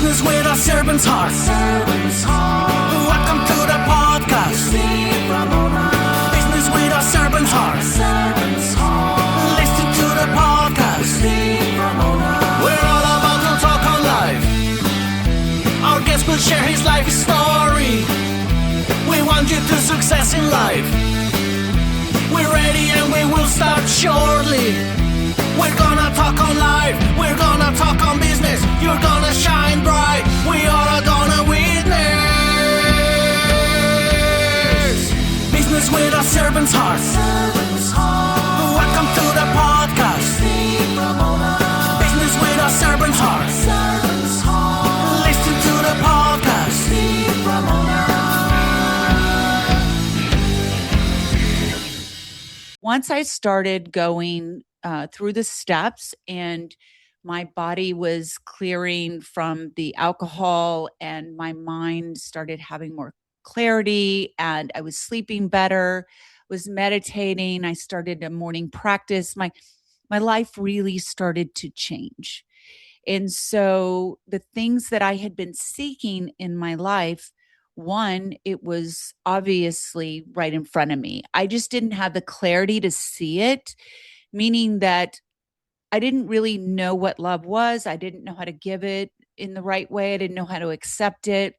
Business with a servant's heart. Welcome to the podcast. Business with a servant's heart. Listen to the podcast. We're all about to talk on life. Our guest will share his life story. We want you to success in life. We're ready and we will start shortly. We're gonna talk on life. We're gonna talk on business. You're gonna shine bright. We are gonna witness. Business with a servant's heart. Welcome to the podcast. Business with a servant's heart. Listen to the podcast. Once I started going through the steps and my body was clearing from the alcohol and my mind started having more clarity and I was sleeping better, was meditating, I started a morning practice, my life really started to change. And so the things that I had been seeking in my life, one, it was obviously right in front of me. I just didn't have the clarity to see it, meaning that I didn't really know what love was. I didn't know how to give it in the right way. I didn't know how to accept it.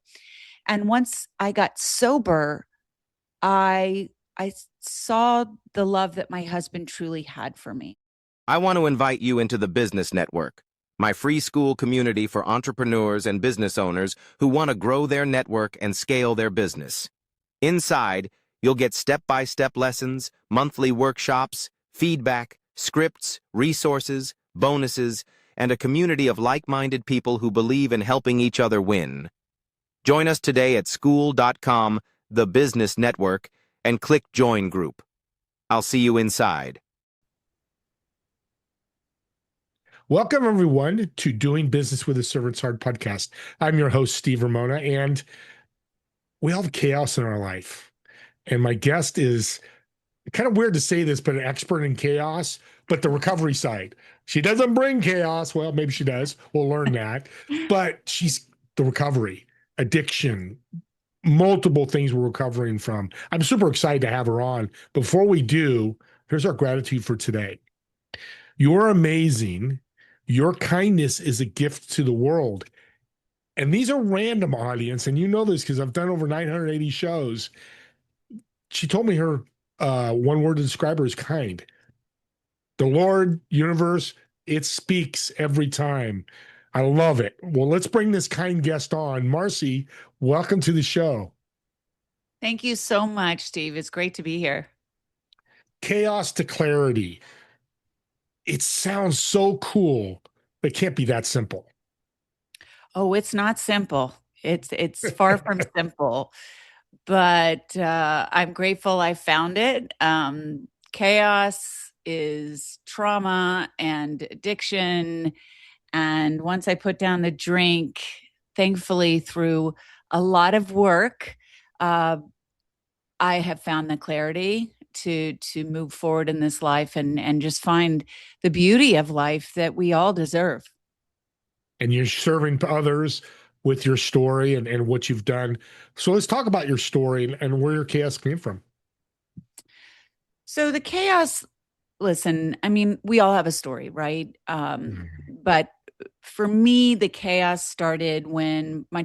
And once I got sober, I saw the love that my husband truly had for me. I want to invite you into the Business Network, my free school community for entrepreneurs and business owners who want to grow their network and scale their business. Inside, you'll get step-by-step lessons, monthly workshops, feedback, scripts, resources, bonuses, and a community of like-minded people who believe in helping each other win. Join us today at school.com, the Business Network, and click Join Group. I'll see you inside. Welcome, everyone, to Doing Business with a Servant's Heart podcast. I'm your host, Steve Ramona, and we all have chaos in our life. And my guest is kind of weird to say this, but an expert in chaos, but the recovery side. She doesn't bring chaos. Well, maybe she does. We'll learn that. But she's the recovery, addiction, multiple things we're recovering from. I'm super excited to have her on. Before we do, here's our gratitude for today. You're amazing. Your kindness is a gift to the world. And these are random, audience, and you know this because I've done over 980 shows. She told me her one word to describe her is kind. The Lord, universe, it speaks every time. I love it. Well, let's bring this kind guest on. Marci, welcome to the show. Thank you so much, Steve. It's great to be here. Chaos to clarity. It sounds so cool, but it can't be that simple. Oh, it's not simple. It's far from simple, but I'm grateful I found it. Chaos is trauma and addiction. And once I put down the drink, thankfully through a lot of work, I have found the clarity to move forward in this life and just find the beauty of life that we all deserve. And you're serving others with your story and what you've done. So let's talk about your story and where your chaos came from. So the chaos, listen, I mean, we all have a story, right? But for me, the chaos started when my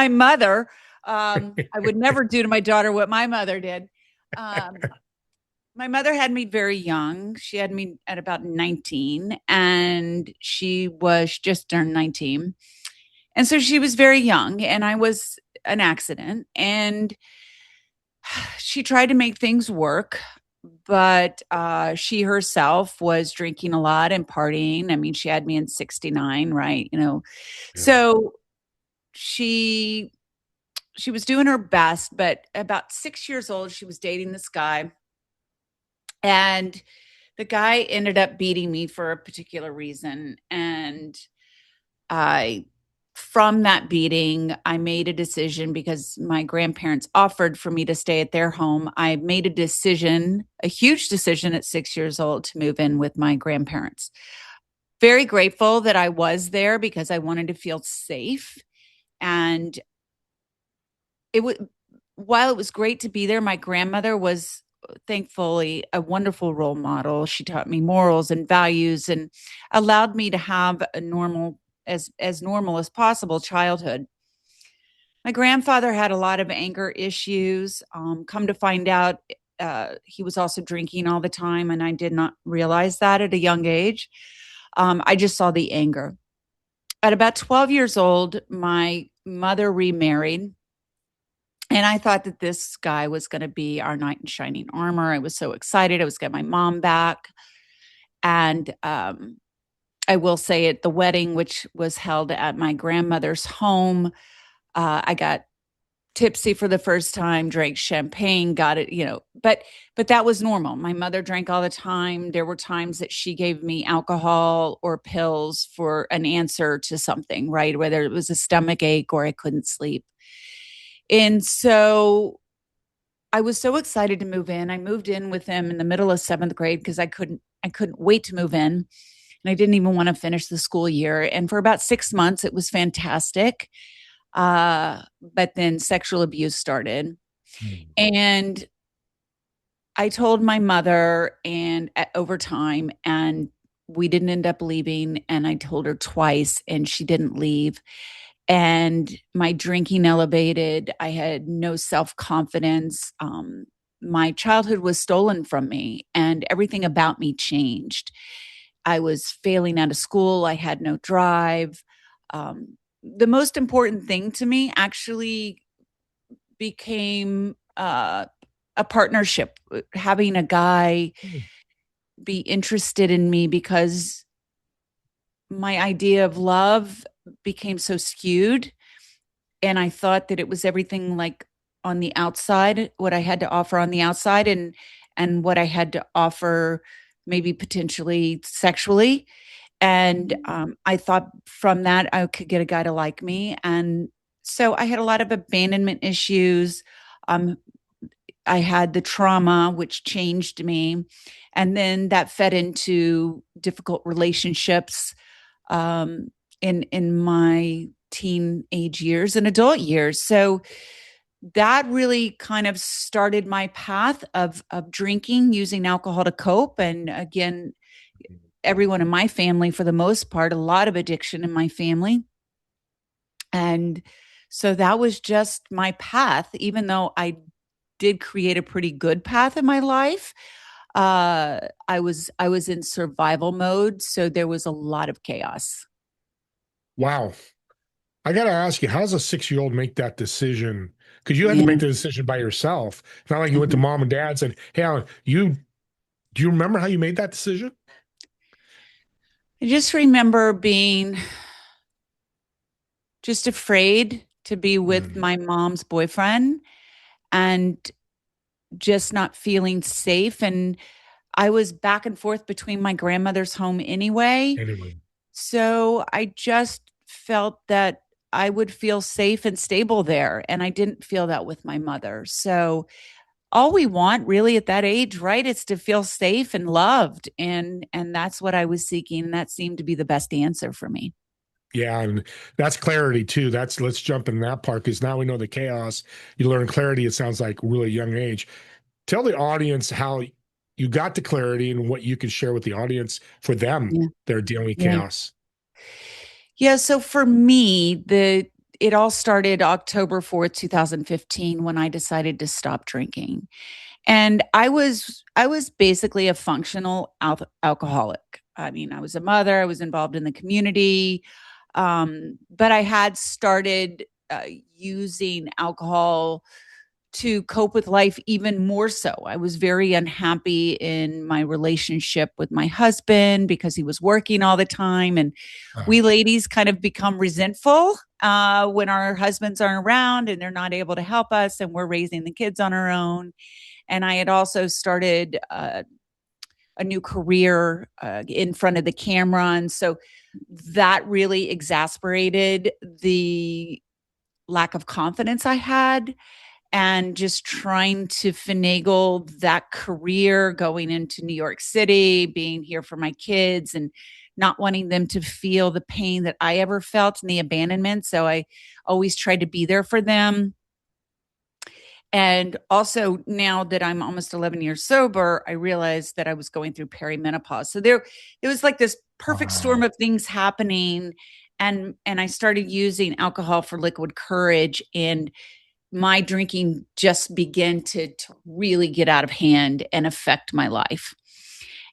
mother, I would never do to my daughter what my mother did. My mother had me very young. She had me at about 19 and she was just turned 19. And so she was very young and I was an accident and she tried to make things work, but she herself was drinking a lot and partying. I mean, she had me in 69, right? Yeah. So she was doing her best, but about 6 years old, she was dating this guy. And the guy ended up beating me for a particular reason. And from that beating, I made a decision because my grandparents offered for me to stay at their home. I made a decision, a huge decision at 6 years old to move in with my grandparents. very grateful that I was there because I wanted to feel safe. And it would, while it was great to be there, my grandmother was thankfully a wonderful role model. She taught me morals and values and allowed me to have a normal, as normal as possible childhood. My grandfather had a lot of anger issues. Come to find out, he was also drinking all the time, and I did not realize that at a young age. I just saw the anger. At about 12 years old, my mother remarried, and I thought that this guy was going to be our knight in shining armor. I was so excited. I was getting my mom back. And I will say at the wedding, which was held at my grandmother's home, I got tipsy for the first time, drank champagne, got it, but that was normal. My mother drank all the time. There were times that she gave me alcohol or pills for an answer to something, right? Whether it was a stomach ache or I couldn't sleep. And so I was so excited to move in. I moved in with him in the middle of 7th grade because I couldn't wait to move in. And I didn't even want to finish the school year. And for about 6 months, it was fantastic. But then sexual abuse started. And I told my mother and over time, and we didn't end up leaving. And I told her twice and she didn't leave. And my drinking elevated. I had no self-confidence. My childhood was stolen from me and everything about me changed. I was failing out of school. I had no drive. The most important thing to me actually became a partnership, having a guy be interested in me because my idea of love became so skewed. And I thought that it was everything like on the outside, what I had to offer on the outside and what I had to offer maybe potentially sexually. And I thought from that I could get a guy to like me. And so I had a lot of abandonment issues. I had the trauma, which changed me. And then that fed into difficult relationships in my teenage years and adult years. So that really kind of started my path of drinking, using alcohol to cope. And again, everyone in my family, for the most part, a lot of addiction in my family. And so that was just my path, even though I did create a pretty good path in my life. I was in survival mode, so there was a lot of chaos. Wow. I got to ask you, how does a 6-year-old make that decision? Because you had to Yeah. make the decision by yourself. It's not like you went to mom and dad and said, hey, Alan, do you remember how you made that decision? I just remember being just afraid to be with my mom's boyfriend and just not feeling safe. And I was back and forth between my grandmother's home anyway. Anyway. So I just felt that I would feel safe and stable there. And I didn't feel that with my mother. So all we want really at that age, right, is to feel safe and loved. And that's what I was seeking. And that seemed to be the best answer for me. Yeah, and that's clarity too. Let's jump in that part because now we know the chaos. You learn clarity, it sounds like really young age. Tell the audience how you got to clarity and what you can share with the audience for them. Yeah. They're dealing with Yeah. chaos. Yeah. So for me, it all started October 4th, 2015, when I decided to stop drinking. And I was basically a functional alcoholic. I mean, I was a mother, I was involved in the community. But I had started using alcohol to cope with life even more so. I was very unhappy in my relationship with my husband because he was working all the time. And we ladies kind of become resentful when our husbands aren't around and they're not able to help us and we're raising the kids on our own. And I had also started a new career in front of the camera. And so that really exasperated the lack of confidence I had. and just trying to finagle that career, going into New York City, being here for my kids, and not wanting them to feel the pain that I ever felt in the abandonment. So I always tried to be there for them. And also, now that I'm almost 11 years sober, I realized that I was going through perimenopause. So it was like this perfect storm of things happening. And I started using alcohol for liquid courage, and my drinking just began to really get out of hand and affect my life.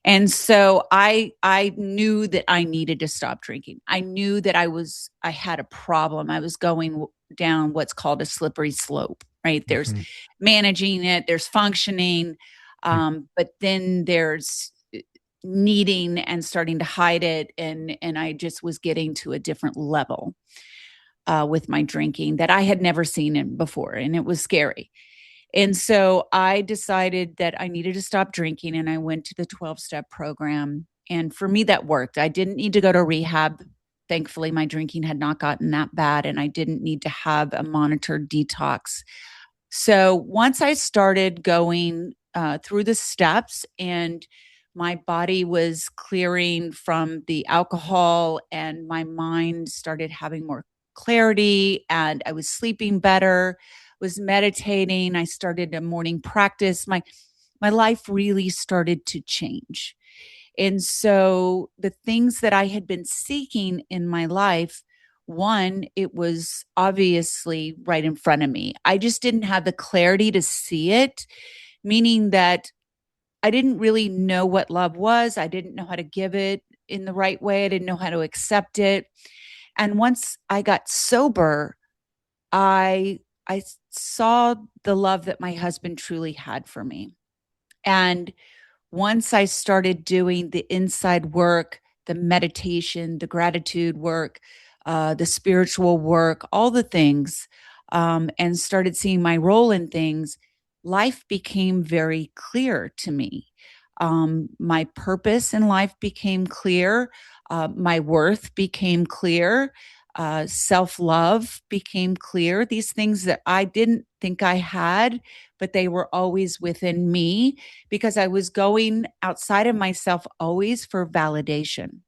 And so I knew that I needed to stop drinking. I knew that I had a problem. I was going down what's called a slippery slope, right? There's managing it, there's functioning, but then there's needing and starting to hide it. And I just was getting to a different level with my drinking that I had never seen it before. And it was scary. And so I decided that I needed to stop drinking, and I went to the 12-step program. And for me, that worked. I didn't need to go to rehab. Thankfully, my drinking had not gotten that bad, and I didn't need to have a monitored detox. So once I started going through the steps, and my body was clearing from the alcohol, and my mind started having more clarity, and I was sleeping better, was meditating. I started a morning practice. My life really started to change. And so the things that I had been seeking in my life, one, it was obviously right in front of me. I just didn't have the clarity to see it, meaning that I didn't really know what love was. I didn't know how to give it in the right way. I didn't know how to accept it. And once I got sober, I saw the love that my husband truly had for me. And once I started doing the inside work, the meditation, the gratitude work, the spiritual work, all the things, and started seeing my role in things, life became very clear to me. My purpose in life became clear. My worth became clear. Self-love became clear. These things that I didn't think I had, but they were always within me because I was going outside of myself always for validation.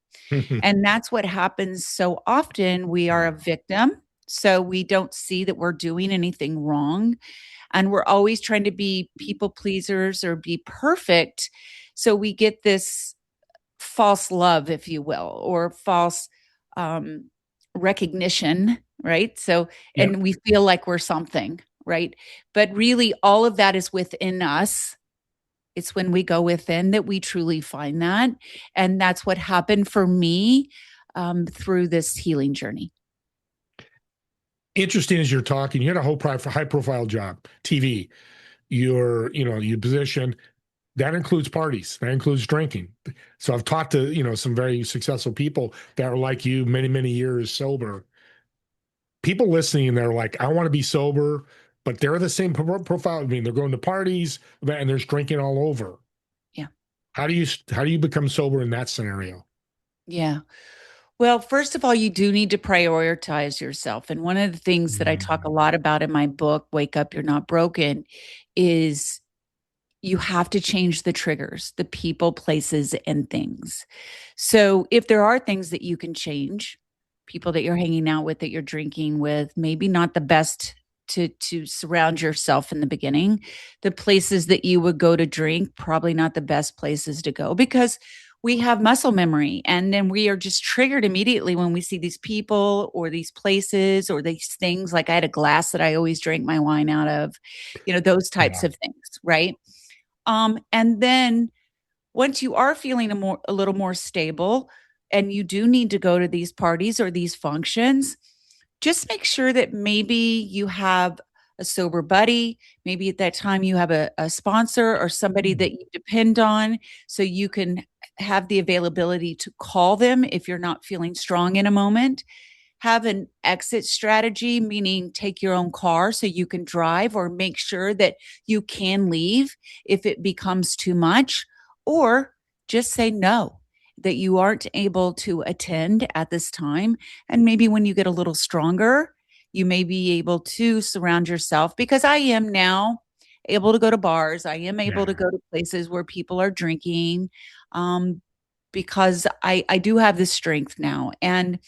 And that's what happens so often. We are a victim. So we don't see that we're doing anything wrong. And we're always trying to be people pleasers or be perfect. So we get this false love, if you will, or false recognition, right? So, Yep. and we feel like we're something, right? But really, all of that is within us. It's when we go within that we truly find that. And that's what happened for me through this healing journey. Interesting as you're talking, you had a whole high profile job, TV, your position. That includes parties. That includes drinking. So I've talked to, some very successful people that are like you, many, many years sober. People listening, they're like, I want to be sober, but they're the same profile. I mean, they're going to parties and there's drinking all over. Yeah. How do you become sober in that scenario? Yeah. Well, first of all, you do need to prioritize yourself. And one of the things that I talk a lot about in my book, Wake Up, You're Not Broken, is you have to change the triggers, the people, places, and things. So if there are things that you can change, people that you're hanging out with, that you're drinking with, maybe not the best to surround yourself in the beginning. The places that you would go to drink, probably not the best places to go because we have muscle memory. And then we are just triggered immediately when we see these people or these places or these things. Like I had a glass that I always drank my wine out of, those types of things, right? And then once you are feeling a little more stable and you do need to go to these parties or these functions, just make sure that maybe you have a sober buddy. Maybe at that time you have a sponsor or somebody that you depend on so you can have the availability to call them if you're not feeling strong in a moment. Have an exit strategy, meaning take your own car so you can drive or make sure that you can leave if it becomes too much, or just say no, that you aren't able to attend at this time. And maybe when you get a little stronger, you may be able to surround yourself, because I am now able to go to bars. I am able to Yeah. go to places where people are drinking, because I do have this strength now. And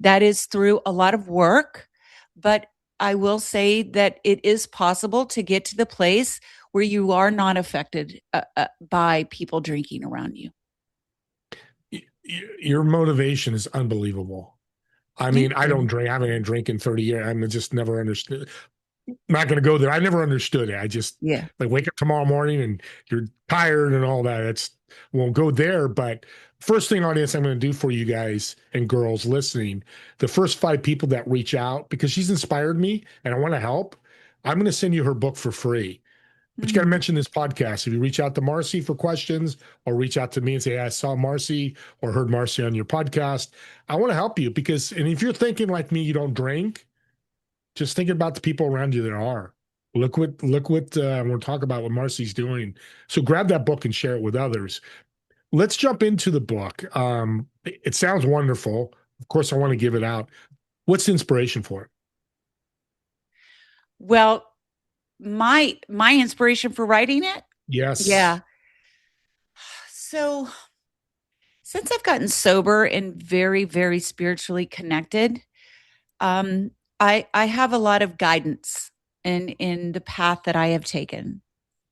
that is through a lot of work. But I will say that it is possible to get to the place where you are not affected by people drinking around you. Your motivation is unbelievable. I mean, I don't drink. I haven't had a drink in 30 years. I'm just never understood. Not going to go there. I never understood it. I just Yeah. like wake up tomorrow morning and you're tired and all that. It's won't go there. But first thing, audience, I'm going to do for you guys and girls listening, the first 5 people that reach out, because she's inspired me and I want to help, I'm going to send you her book for free. But you got to mention this podcast. If you reach out to Marci for questions or reach out to me and say, I saw Marci or heard Marci on your podcast, I want to help you because, and if you're thinking like me, you don't drink, just think about the people around you that are. Look what we'll talk about what Marci's doing. So grab that book and share it with others. Let's jump into the book. It sounds wonderful. Of course, I want to give it out. What's the inspiration for it? Well, my inspiration for writing it? Yes. Yeah. So since I've gotten sober and very, very spiritually connected, um, I have a lot of guidance in the path that I have taken.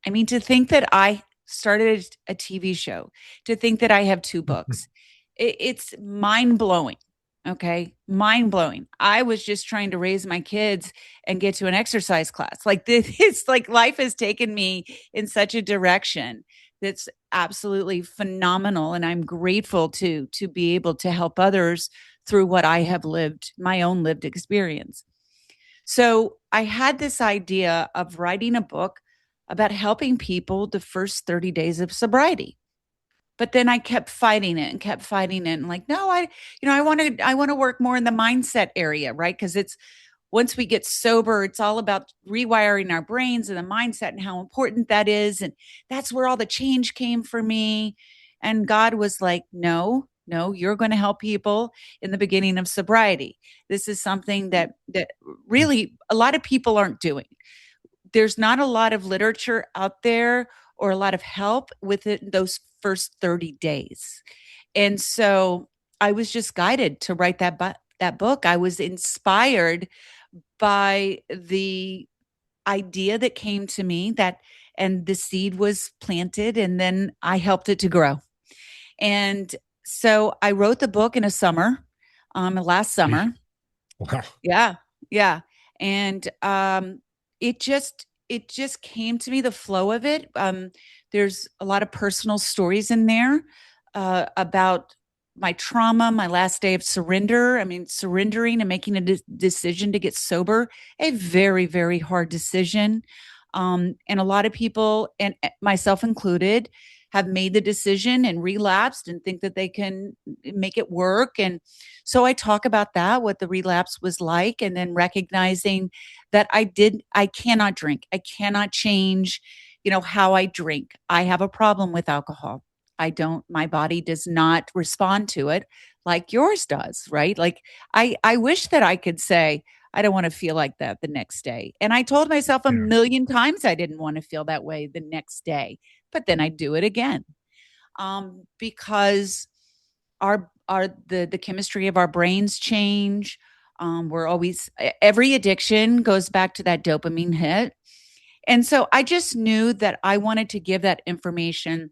I mean, to think that I started a TV show, to think that I have 2 books, it's mind blowing. Okay. Mind blowing. I was just trying to raise my kids and get to an exercise class. Like it's like life has taken me in such a direction that's absolutely phenomenal. And I'm grateful to be able to help others through what I have lived, my own lived experience. So I had this idea of writing a book about helping people the first 30 days of sobriety. But then I kept fighting it and kept fighting it. And like, no, I want to work more in the mindset area, right? Because it's once we get sober, it's all about rewiring our brains and the mindset and how important that is. And that's where all the change came for me. And God was like, no, you're going to help people in the beginning of sobriety. This is something that really a lot of people aren't doing. There's not a lot of literature out there or a lot of help within those first 30 days. And so I was just guided to write that book. I was inspired by the idea that came to me, that and the seed was planted, and then I helped it to grow. And so I wrote the book in a summer, last summer. Wow. Yeah. Yeah. And it just came to me, the flow of it. There's a lot of personal stories in there about my trauma, my last day of surrender. I mean, surrendering and making a decision to get sober, a very, very hard decision. And a lot of people, and myself included, have made the decision and relapsed and think that they can make it work. And so I talk about that, what the relapse was like, and then recognizing that I cannot drink. I cannot change, how I drink. I have a problem with alcohol. My body does not respond to it like yours does, right? Like I wish that I could say, I don't want to feel like that the next day. And I told myself a million times I didn't want to feel that way the next day, but then I do it again. Because the chemistry of our brains change. We're always, every addiction goes back to that dopamine hit. And so I just knew that I wanted to give that information.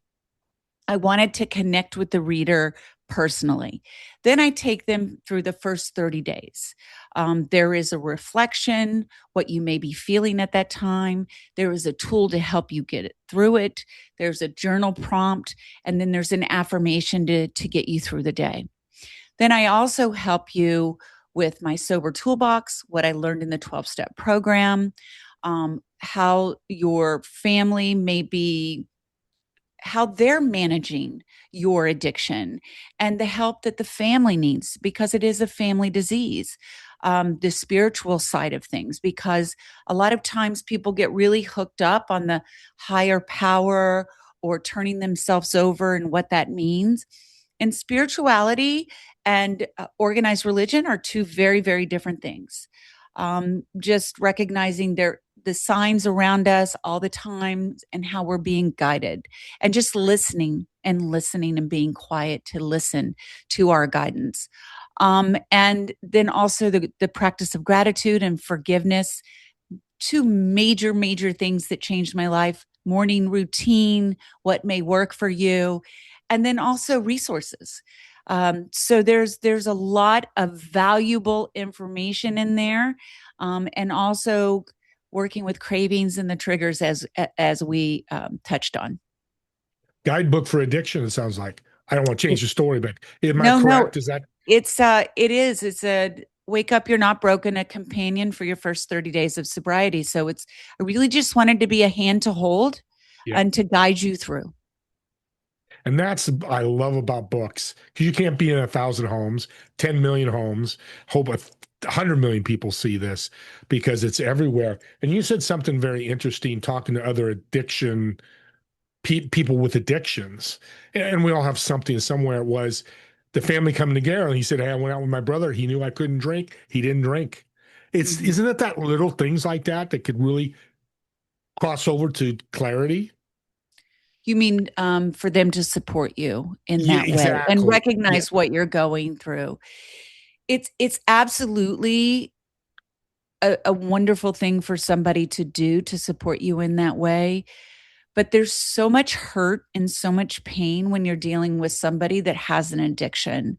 I wanted to connect with the reader personally. Then I take them through the first 30 days. There is a reflection, what you may be feeling at that time. There is a tool to help you get it through it. There's a journal prompt, and then there's an affirmation to get you through the day. Then I also help you with my sober toolbox, what I learned in the 12-step program, how your family may be, how they're managing your addiction, and the help that the family needs, because it is a family disease. The spiritual side of things, because a lot of times people get really hooked up on the higher power or turning themselves over and what that means. And spirituality and organized religion are 2 very, very different things. just recognizing the signs around us all the time and how we're being guided, and just listening and being quiet to listen to our guidance. And then also the practice of gratitude and forgiveness, two major things that changed my life: morning routine, what may work for you, and then also resources. So there's a lot of valuable information in there, and also working with cravings and the triggers as we touched on. Guidebook for addiction, it sounds like. I don't want to change the story, but am I No, correct? Is that it's a wake up, you're not broken, a companion for your first 30 days of sobriety. So I really just wanted to be a hand to hold yeah? and to guide you through. And that's I love about books, because you can't be in 1,000 homes, 10 million homes, hope 100 million people see this, because it's everywhere. And you said something very interesting, talking to other addiction people with addictions, and we all have something somewhere. It was the family coming together, and he said, "Hey, I went out with my brother. He knew I couldn't drink. He didn't drink." It's Mhm. Isn't it that little things like that that could really cross over to clarity? You mean for them to support you in Yeah, that way and exactly. Yeah. recognize what you're going through? It's absolutely a wonderful thing for somebody to do to support you in that way. But there's so much hurt and so much pain when you're dealing with somebody that has an addiction,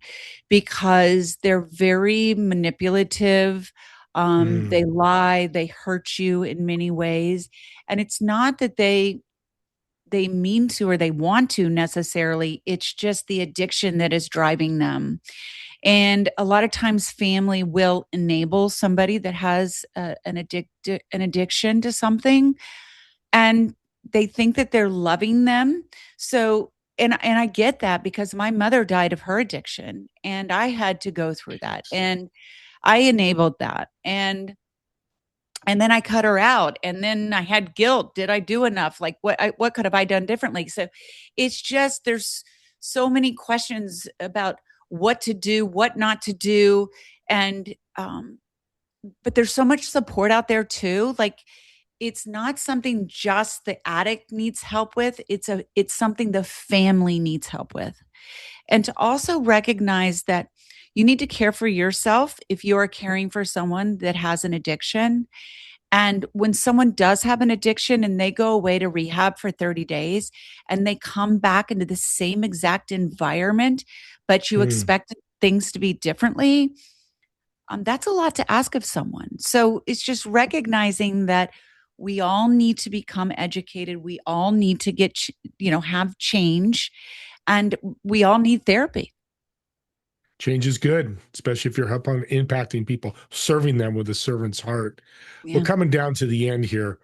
because they're very manipulative. They Mm. lie, they hurt you in many ways. And it's not that they mean to or they want to necessarily. It's just the addiction that is driving them. And a lot of times family will enable somebody that has an addiction to something, and they think that they're loving them. So and I get that, because my mother died of her addiction and I had to go through that, and I enabled that. And then I cut her out, and then I had guilt. Did I do enough? Like what could have I done differently? So it's just there's so many questions about what to do, what not to do, and but there's so much support out there too. Like, it's not something just the addict needs help with. It's something the family needs help with. And to also recognize that you need to care for yourself if you are caring for someone that has an addiction. And when someone does have an addiction and they go away to rehab for 30 days and they come back into the same exact environment, but you Mm. expect things to be differently, that's a lot to ask of someone. So it's just recognizing that we all need to become educated. We all need to have change, and we all need therapy. Change is good, especially if you're helping impacting people, serving them with a servant's heart. We're Yeah. coming down to the end here.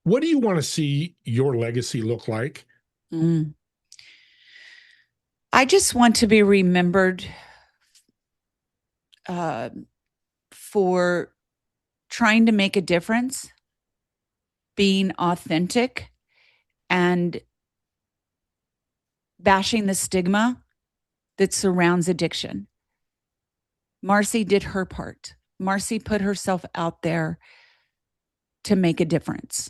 What do you want to see your legacy look like? Mm. I just want to be remembered uh, for trying to make a difference, being authentic, and bashing the stigma that surrounds addiction. Marci did her part. Marci put herself out there to make a difference.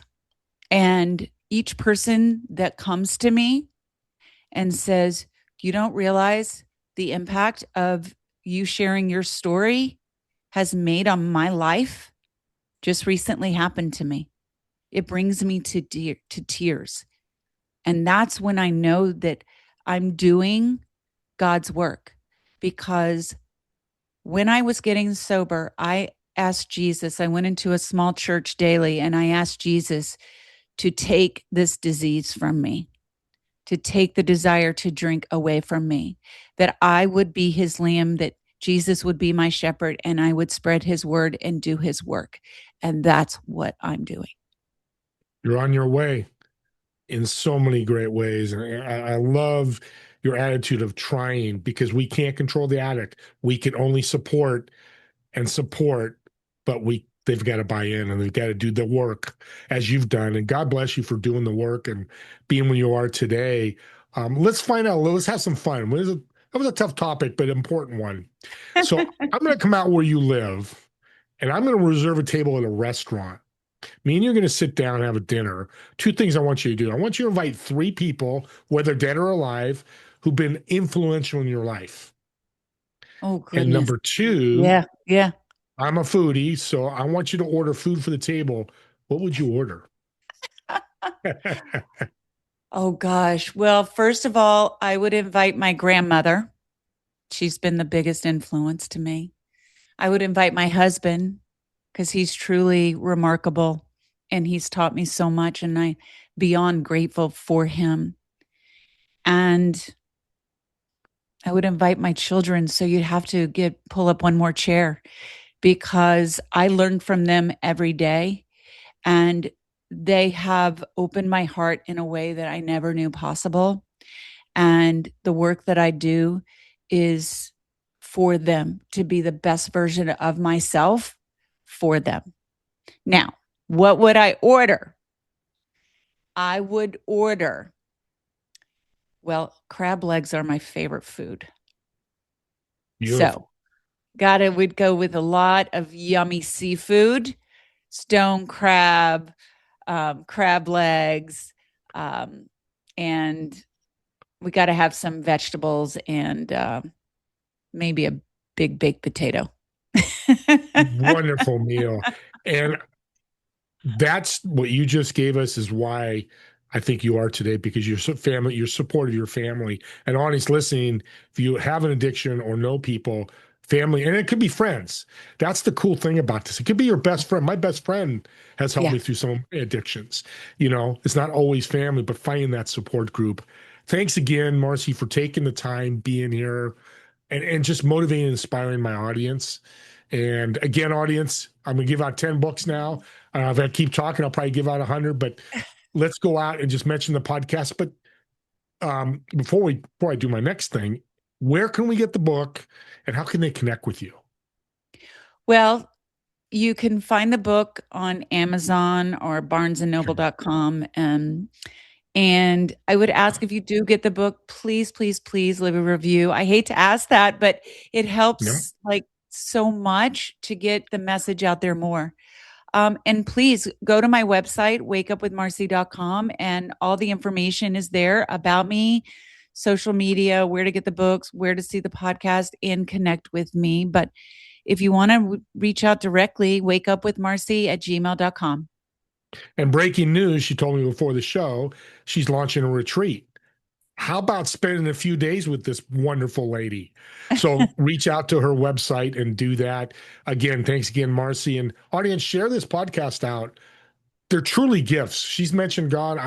And each person that comes to me and says, "You don't realize the impact of you sharing your story has made on my life," just recently happened to me. It brings me to tears. And that's when I know that I'm doing God's work, because when I was getting sober, I asked Jesus, I went into a small church daily and I asked Jesus to take this disease from me, to take the desire to drink away from me, that I would be his lamb, that Jesus would be my shepherd, and I would spread his word and do his work. And that's what I'm doing. You're on your way in so many great ways. And I love your attitude of trying, because we can't control the addict. We can only support and support, but they've got to buy in and they've got to do the work as you've done. And God bless you for doing the work and being where you are today. Let's find out. Let's have some fun. That was a tough topic, but important one. So I'm going to come out where you live, and I'm going to reserve a table at a restaurant. Me and you're going to sit down and have a dinner. Two things I want you to do. I want you to invite three people, whether dead or alive, who've been influential in your life. Oh, And goodness. number two, Yeah. Yeah. I'm a foodie, so I want you to order food for the table. What would you order? Oh, gosh. Well, first of all, I would invite my grandmother. She's been the biggest influence to me. I would invite my husband because he's truly remarkable and he's taught me so much, and I'm beyond grateful for him. And I would invite my children. So you'd have to pull up one more chair because I learn from them every day, and they have opened my heart in a way that I never knew possible. And the work that I do is for them to be the best version of myself for them. Now, what would I order? I would order, well, crab legs are my favorite food. Beautiful. So, we'd go with a lot of yummy seafood, stone crab, crab legs, and we got to have some vegetables and maybe a big baked potato. Wonderful meal. And that's what you just gave us is why I think you are today, because you're family, you're supportive of your family. And audience listening, if you have an addiction or know people, family, and it could be friends. That's the cool thing about this. It could be your best friend. My best friend has helped Yeah. me through some addictions. You know, it's not always family, but finding that support group. Thanks again, Marci, for taking the time, being here, and just motivating and inspiring my audience. And again, audience, I'm gonna give out 10 books now. If I keep talking, I'll probably give out 100, but let's go out and just mention the podcast. But before I do my next thing, where can we get the book and how can they connect with you? Well, you can find the book on Amazon or barnesandnoble.com. And I would ask, if you do get the book, please, please, please leave a review. I hate to ask that, but it No? helps like so much to get the message out there more. And please go to my website, wakeupwithmarci.com, and all the information is there about me, social media, where to get the books, where to see the podcast, and connect with me. But if you want to reach out directly, wakeupwithmarci@gmail.com. And breaking news, she told me before the show, she's launching a retreat. How about spending a few days with this wonderful lady? So reach out to her website and do that. Again, thanks again, Marci. And audience, share this podcast out. They're truly gifts. She's mentioned God.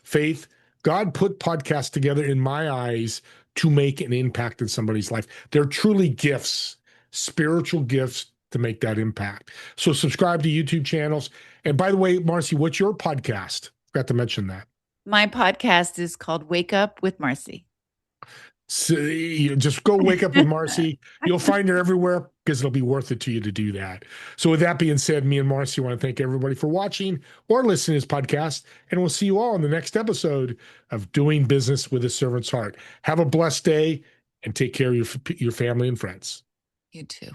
Faith. God put podcasts together in my eyes to make an impact in somebody's life. They're truly gifts, spiritual gifts to make that impact. So subscribe to YouTube channels. And by the way, Marci, what's your podcast? Forgot to mention that. My podcast is called Wake Up with Marci. So you just go Wake Up with Marci. You'll find her everywhere because it'll be worth it to you to do that. So with that being said, me and Marci want to thank everybody for watching or listening to this podcast, and we'll see you all in the next episode of Doing Business with a Servant's Heart. Have a blessed day and take care of your family and friends. You too.